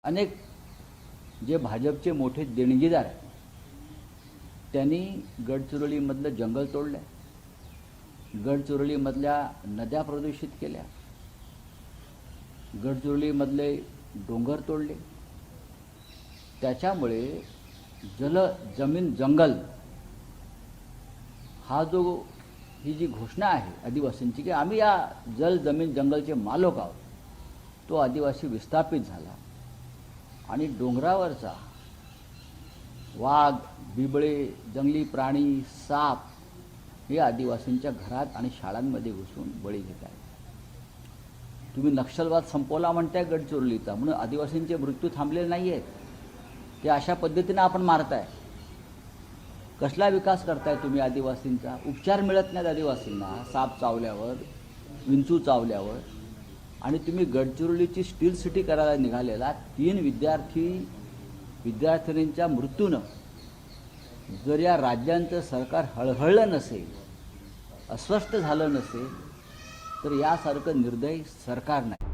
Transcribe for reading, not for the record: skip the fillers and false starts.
अनेक जे भाजपचे मोठे देणगीदार आहेत त्यांनी गडचिरोलीमधलं जंगल तोडलं, गडचिरोलीमधल्या नद्या प्रदूषित केल्या, गडचिरोलीमधले डोंगर तोडले। त्याच्यामुळे जमीन जंगल हा जो ही जी घोषणा आहे आदिवासींची की आम्ही या जमीन जंगलचे मालक आहोत, तो आदिवासी विस्थापित झाला आणि डोंगरावरचा वाघ, बिबळे, जंगली प्राणी, साप हे आदिवासींच्या घरात आणि शाळांमध्ये घुसून बळी घेत आहेत। तुम्ही नक्षलवाद संपवला म्हणताय गडचिरोलीचा, म्हणून आदिवासींचे मृत्यू थांबलेले नाही आहेत, ते अशा पद्धतीने आपण मारताय। कसला विकास करताय तुम्ही आदिवासींचा? उपचार मिळत नाहीत आदिवासींना साप चावल्यावर, विंचू चावल्यावर। आणि तुम्ही गडचिरोलीची स्टील सिटी करायला निघालेला 3 विद्यार्थिनींच्या मृत्यूनं जर या राज्यांचं सरकार हळहळलं नसेल, अस्वस्थ झालं नसेल, तर यासारखं निर्दयी सरकार नाही।